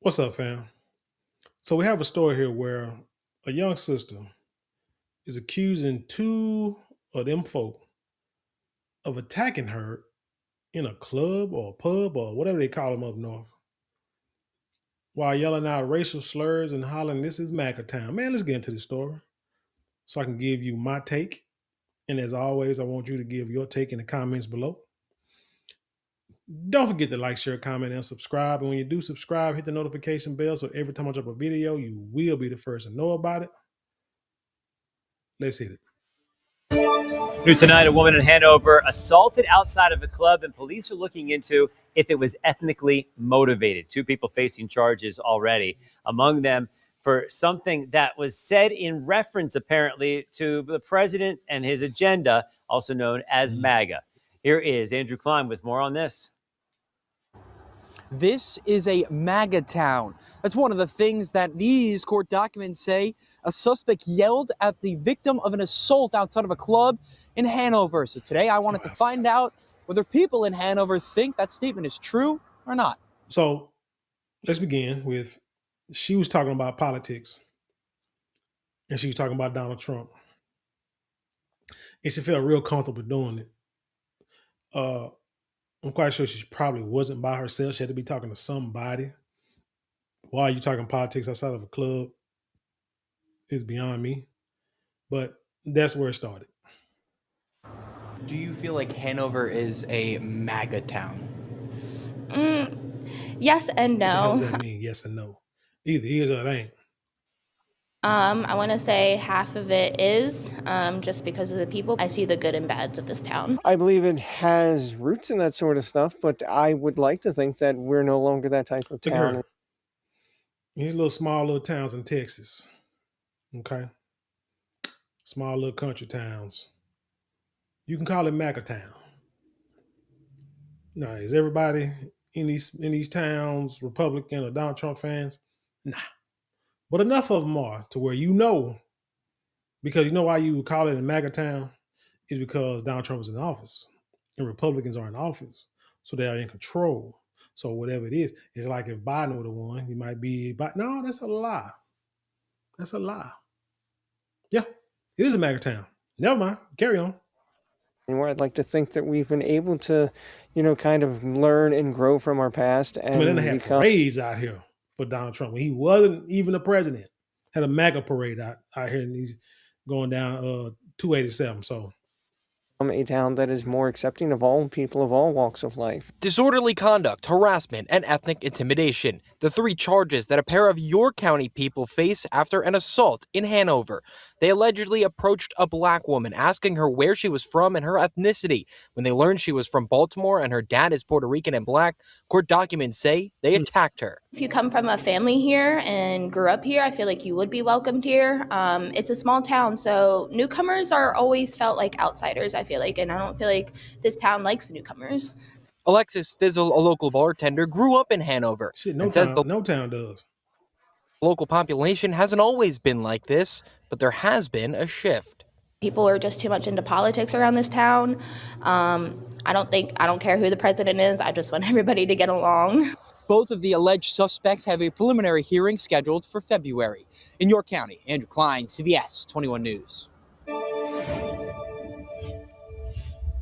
What's up, fam? So we have a story here where a young sister is accusing two of them folk of attacking her in a club or a pub or whatever they call them up north while yelling out racial slurs and hollering, "This is MAGA town." Man, let's get into the story so I can give you my take. And as always, I want you to give your take in the comments below. Don't forget to like, share, comment, and subscribe. And when you do subscribe, hit the notification bell so every time I drop a video, you will be the first to know about it. Let's hit it. New tonight, a woman in Hanover assaulted outside of a club, and police are looking into if it was ethnically motivated. Two people facing charges already, among them for something that was said in reference, apparently, to the president and his agenda, also known as MAGA. Here is Andrew Klein with more on this. This is a MAGA town. That's one of the things that these court documents say. A suspect yelled at the victim of an assault outside of a club in Hanover. So today I wanted to find out whether people in Hanover think that statement is true or not. So let's begin with she was talking about politics and she was talking about Donald Trump. And she felt real comfortable doing it. I'm quite sure she probably wasn't by herself. She had to be talking to somebody. Why are you talking politics outside of a club? Is beyond me. But that's where it started. Do you feel like Hanover is a MAGA town? Yes and What the hell no. does that mean? Yes and no. Either is or it ain't. I want to say half of it is just because of the people. I see the good and bads of this town. I believe it has roots in that sort of stuff, but I would like to think that we're no longer that type of Look at town. her. These little small little towns in Texas. Okay. Small little country towns. You can call it MAGA town. Now, is everybody in these towns Republican or Donald Trump fans? Nah. But enough of them are to where because you know why you would call it a MAGA town is because Donald Trump is in office and Republicans are in office. So they are in control. So whatever it is, it's like if Biden would have won, he might be, but no, that's a lie. That's a lie. Yeah, it is a MAGA town. Never mind. Carry on. Anymore. I'd like to think that we've been able to, kind of learn and grow from our past I mean, and they had become. parades out here for Donald Trump when he wasn't even a president. Had a MAGA parade out here, and he's going down 287. So A town that is more accepting of all people of all walks of life. Disorderly conduct, harassment, and ethnic intimidation. The three charges that a pair of York County people face after an assault in Hanover. They allegedly approached a black woman asking her where she was from and her ethnicity. When they learned she was from Baltimore and her dad is Puerto Rican and black, court documents say they attacked her. If you come from a family here and grew up here, I feel like you would be welcomed here. It's a small town, so newcomers are always felt like outsiders, I feel like, and I don't feel like this town likes newcomers. Alexis Fizzle, a local bartender, grew up in Hanover shit, and says the no town does. local population hasn't always been like this, but there has been a shift. People are just too much into politics around this town. I don't care who the president is. I just want everybody to get along. Both of the alleged suspects have a preliminary hearing scheduled for February. In York County, Andrew Klein, CBS 21 News.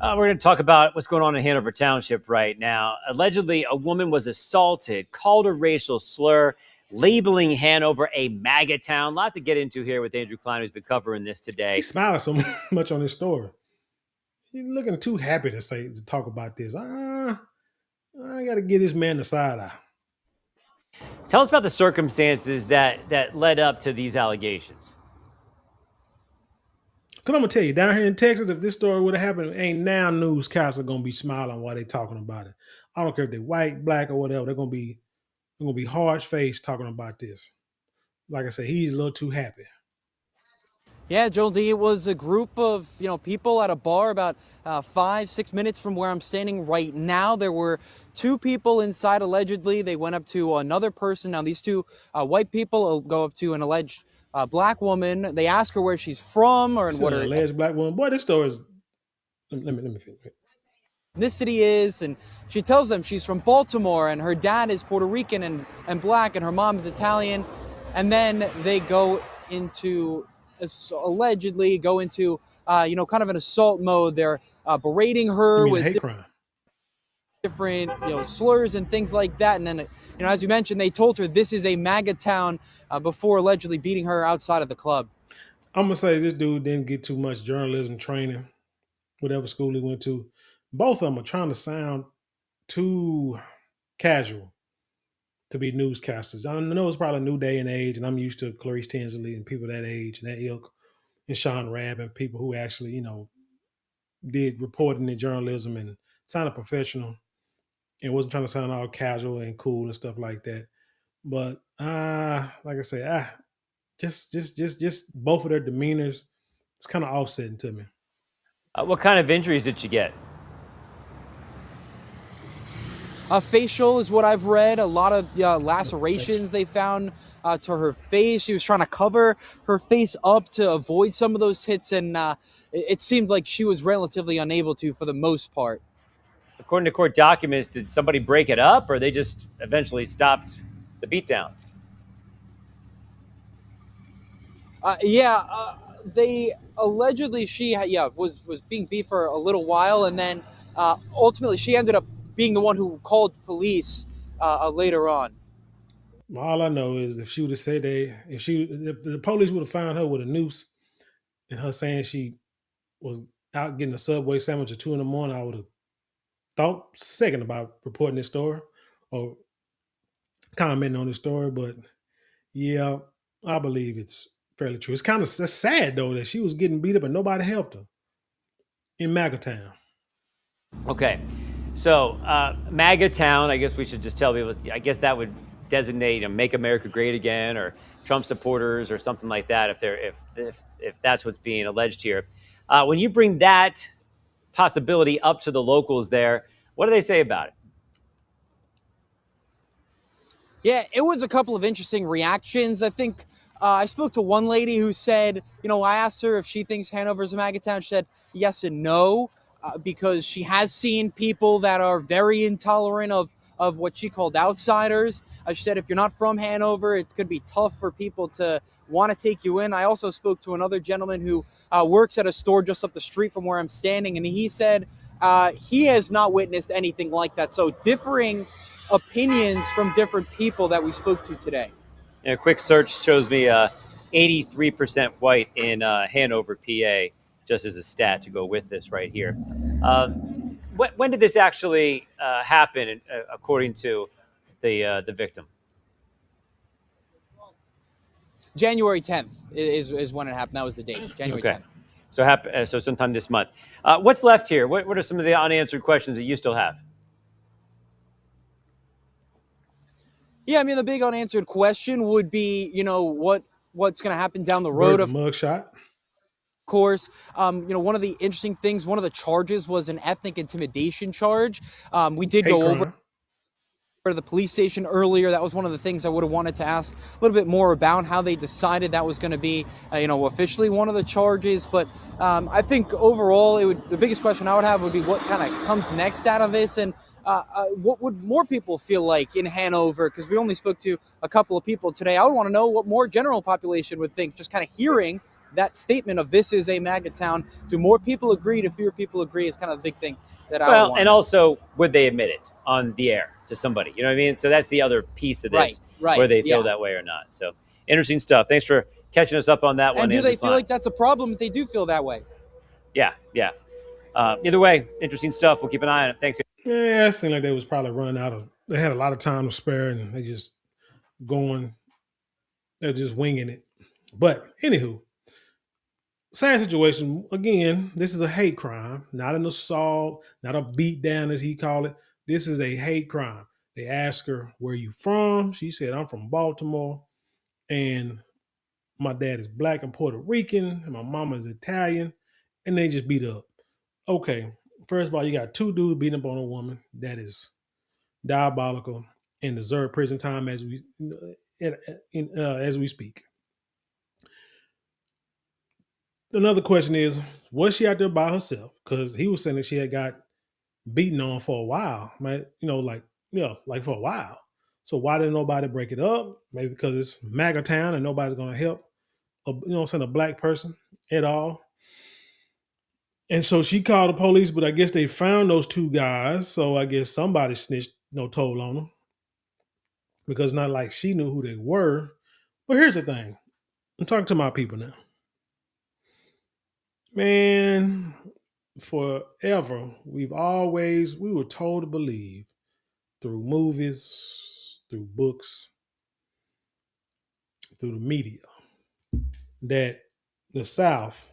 We're going to talk about what's going on in Hanover Township right now. Allegedly, a woman was assaulted, called a racial slur, labeling Hanover a MAGA town. Lot to get into here with Andrew Klein, who's been covering this today. He's smiling so much on this story. He's looking too happy to talk about this. I got to give this man the side eye. Tell us about the circumstances that led up to these allegations. Because I'm going to tell you, down here in Texas, if this story would have happened, ain't now newscasts are going to be smiling while they talking about it. I don't care if they're white, black, or whatever. They're going to be harsh-faced talking about this. Like I said, he's a little too happy. Yeah, Joel D, it was a group of people at a bar about 5-6 minutes from where I'm standing right now. There were two people inside allegedly. They went up to another person. Now these two white people go up to an alleged black woman. They ask her where she's from or what her alleged black woman. Boy, this story is. Let me finish. ethnicity is, and she tells them she's from Baltimore and her dad is Puerto Rican and black and her mom is Italian. And then they go into, allegedly go into, kind of an assault mode. They're berating You her mean a with hate crime? different, slurs and things like that. And then, as you mentioned, they told her this is a MAGA town before allegedly beating her outside of the club. I'm gonna say this dude didn't get too much journalism training, whatever school he went to. Both of them are trying to sound too casual to be newscasters. I know it's probably a new day and age, and I'm used to Clarice Tinsley and people that age and that ilk, and Sean Rabb and people who actually, did reporting and journalism and sounded professional and wasn't trying to sound all casual and cool and stuff like that. But like I say, just both of their demeanors, it's kind of offsetting to me. What kind of injuries did she get? Facial is what I've read. A lot of lacerations they found to her face. She was trying to cover her face up to avoid some of those hits, and it seemed like she was relatively unable to for the most part. According to court documents, did somebody break it up, or they just eventually stopped the beatdown? They allegedly was being beat for a little while, and then ultimately she ended up being the one who called police later on. All I know is if she would have said if the police would have found her with a noose and her saying she was out getting a Subway sandwich at 2 in the morning, I would have thought second about reporting this story or commenting on this story. But yeah, I believe it's fairly true. It's kind of sad though that she was getting beat up and nobody helped her in MAGA town. Okay. So, MAGA town, I guess we should just tell people, I guess that would designate Make America Great Again or Trump supporters or something like that if that's what's being alleged here. When you bring that possibility up to the locals there, what do they say about it? Yeah, it was a couple of interesting reactions. I think I spoke to one lady who said, I asked her if she thinks Hanover's a MAGA town. She said yes and no, because she has seen people that are very intolerant of what she called outsiders. She said if you're not from Hanover, it could be tough for people to want to take you in. I also spoke to another gentleman who works at a store just up the street from where I'm standing, and he said he has not witnessed anything like that. So differing opinions from different people that we spoke to today. A quick search shows me 83% white in Hanover, PA, just as a stat to go with this right here. When did this actually happen, according to the victim? January 10th is when it happened. That was the date, January 10th. So sometime this month. What's left here? What are some of the unanswered questions that you still have? Yeah, I mean, the big unanswered question would be, what's going to happen down the road. The Of mugshot. course, one of the interesting things, one of the charges was an ethnic intimidation charge. We did Hate go crime. over to the police station earlier. That was one of the things I would have wanted to ask a little bit more about, how they decided that was going to be, officially one of the charges. But I think overall, the biggest question I would have would be what kind of comes next out of this, and what would more people feel like in Hanover? Because we only spoke to a couple of people today. I would want to know what more general population would think, just kind of hearing that statement of this is a MAGA town. Do more people agree? Do fewer people agree? Is kind of the big thing that I would want. And also, would they admit it on the air to somebody? You know what I mean? So that's the other piece of this, right, where they feel yeah. that way or not. So interesting stuff. Thanks for catching us up on that one. And do Andrew they feel Klein. like that's a problem if they do feel that way? Yeah. Either way, interesting stuff. We'll keep an eye on it. Thanks. Yeah, it seemed like they was probably run out of. They had a lot of time to spare, and they just going. They're just winging it. But anywho, sad situation. Again, this is a hate crime, not an assault, not a beat down as he called it. This is a hate crime. They asked her, "Where you from?" She said, "I'm from Baltimore, and my dad is black and Puerto Rican, and my mama is Italian," and they just beat up. Okay, first of all, you got two dudes beating up on a woman. That is diabolical and deserve prison time as we speak. Another question is, was she out there by herself? Because he was saying that she had got beating on for a while, man. Like for a while. So why didn't nobody break it up? Maybe because it's MAGA town and nobody's gonna help a black person at all. And so she called the police, but I guess they found those two guys. So I guess somebody snitched, told on them because it's not like she knew who they were. But here's the thing: I'm talking to my people now, man. Forever, we were told to believe through movies, through books, through the media that the South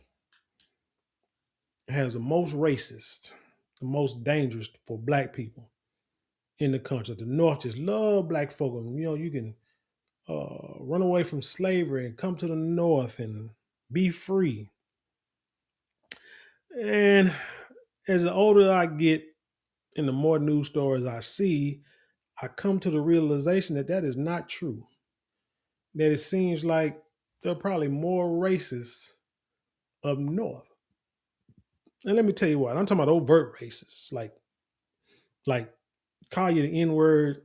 has the most racist, the most dangerous for black people in the country. The North just love black folk. You can run away from slavery and come to the North and be free. And as the older I get and the more news stories I see, I come to the realization that that is not true. That it seems like there are probably more racists up north. And let me tell you what, I'm talking about overt racists, like call you the N word,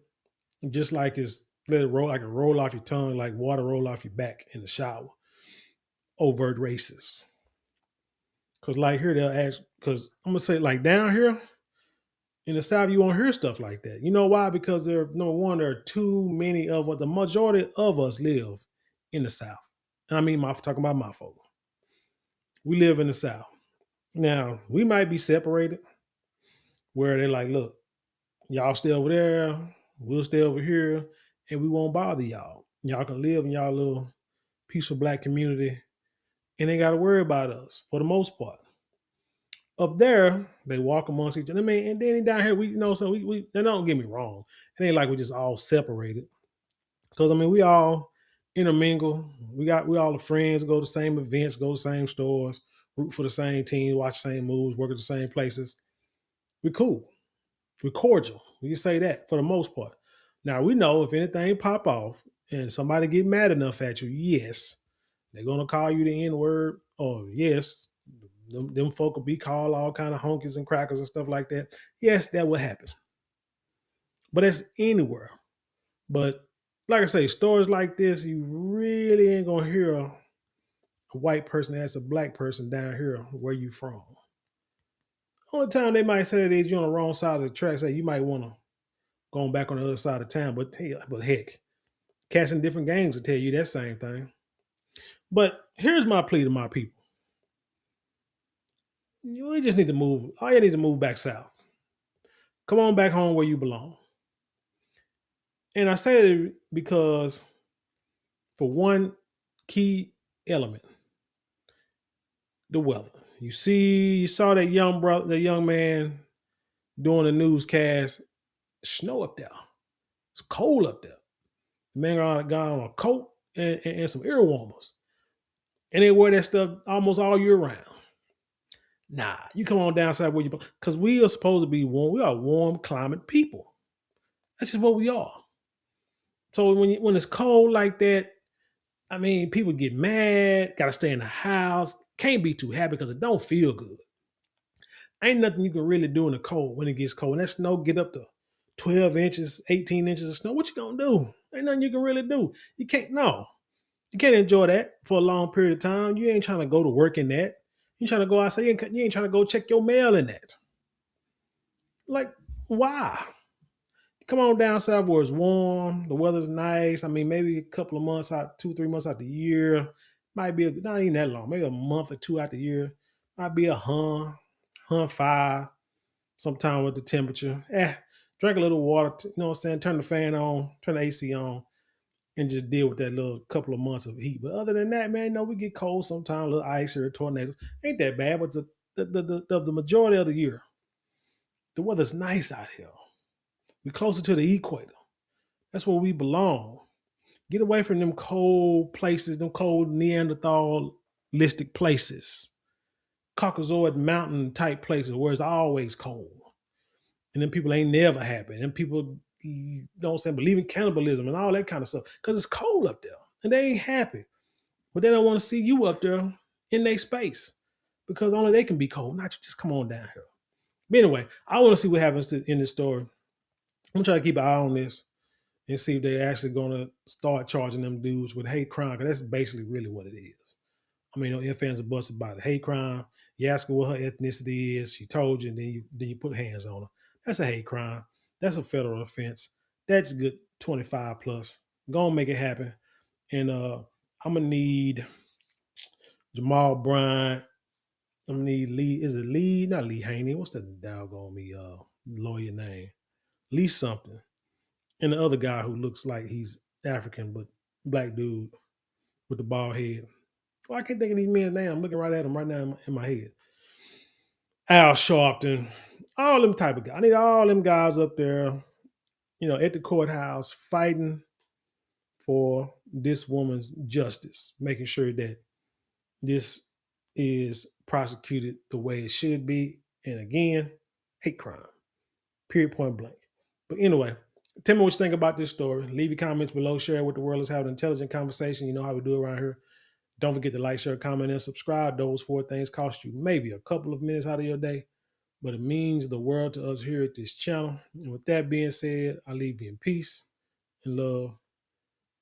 just like it's let it roll like it roll off your tongue, like water roll off your back in the shower. Overt racists. Cause like here they'll ask, cause I'm gonna say like down here in the South, you won't hear stuff like that. You know why? Because number one, there are too many of us, the majority of us live in the South. And I mean talking about my folk. We live in the South. Now, we might be separated where they're like, look, y'all stay over there, we'll stay over here, and we won't bother y'all. Y'all can live in y'all little peaceful black community and they got to worry about us for the most part. Up there, they walk amongst each other. I mean, and then down here, we and don't get me wrong. It ain't like we just all separated. Because I mean, we all intermingle. We all the friends, go to the same events, go to the same stores, root for the same team, watch the same movies, work at the same places. We're cool. We're cordial. We can say that for the most part. Now we know if anything pop off and somebody get mad enough at you, yes, they're gonna call you the N word. Or yes, them folk will be called all kind of honkies and crackers and stuff like that. Yes, that will happen. But that's anywhere. But like I say, stories like this, you really ain't gonna hear a white person ask a black person down here where you from. Only time they might say that is you on the wrong side of the track, say you might want to go back on the other side of town. But heck, cats in different gangs will tell you that same thing. But here's my plea to my people. You just need to move. All you need to move back south. Come on back home where you belong. And I say it because for one key element, the weather. You saw that young man doing the newscast. Snow up there. It's cold up there. The man got on a coat and some ear warmers. And they wear that stuff almost all year round. Nah, you come on down south where you, because we are supposed to be warm. We are warm climate people. That's just what we are. So when it's cold like that, I mean, people get mad, got to stay in the house, can't be too happy because it don't feel good. Ain't nothing you can really do in the cold when it gets cold. When that snow get up to 12 inches, 18 inches of snow, what you gonna do? Ain't nothing you can really do. You can't, no. You can't enjoy that for a long period of time. You ain't trying to go to work in that. You trying to go outside, you ain't trying to go check your mail in that. Like, why? Come on down south where it's warm, the weather's nice. I mean, maybe a couple of months out, 2-3 months out the year. Might be not even that long, maybe a month or two out the year. Might be a five, sometime with the temperature. Drink a little water, you know what I'm saying? Turn the fan on, turn the AC on, and just deal with that little couple of months of heat. But other than that, man, we get cold sometimes, a little ice or tornadoes. Ain't that bad, but the majority of the year, the weather's nice out here. We're closer to the equator. That's where we belong. Get away from them cold places, them cold Neanderthalistic places, Caucasoid mountain type places where it's always cold. And then people ain't never happy. And people, you know what I'm saying, believe in cannibalism and all that kind of stuff because it's cold up there and they ain't happy. But they don't want to see you up there in their space because only they can be cold. Not you just come on down here. But anyway, I want to see what happens in this story. I'm gonna try to keep an eye on this and see if they're actually gonna start charging them dudes with hate crime, because that's basically really what it is. I mean, no ifs, ands, or buts about it. Hate crime. You ask her what her ethnicity is. She told you, and then you put hands on her. That's a hate crime. That's a federal offense. That's a good 25 plus. Go and make it happen. And I'm gonna need Jamal Bryant. I'm gonna need Lee. Is it Lee? Not Lee Haney. What's that doggone me lawyer name? Lee something. And the other guy who looks like he's African but black dude with the bald head. Well, I can't think of these men's name. I'm looking right at him right now in my head. Al Sharpton, all them type of guys. I need all them guys up there, at the courthouse fighting for this woman's justice, making sure that this is prosecuted the way it should be. And again, hate crime, period, point blank. But anyway, tell me what you think about this story. Leave your comments below. Share with the world. Let's have an intelligent conversation. You know how we do around here. Don't forget to like, share, comment, and subscribe. Those 4 things cost you maybe a couple of minutes out of your day, but it means the world to us here at this channel. And with that being said, I leave you in peace and love,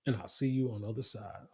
and I'll see you on the other side.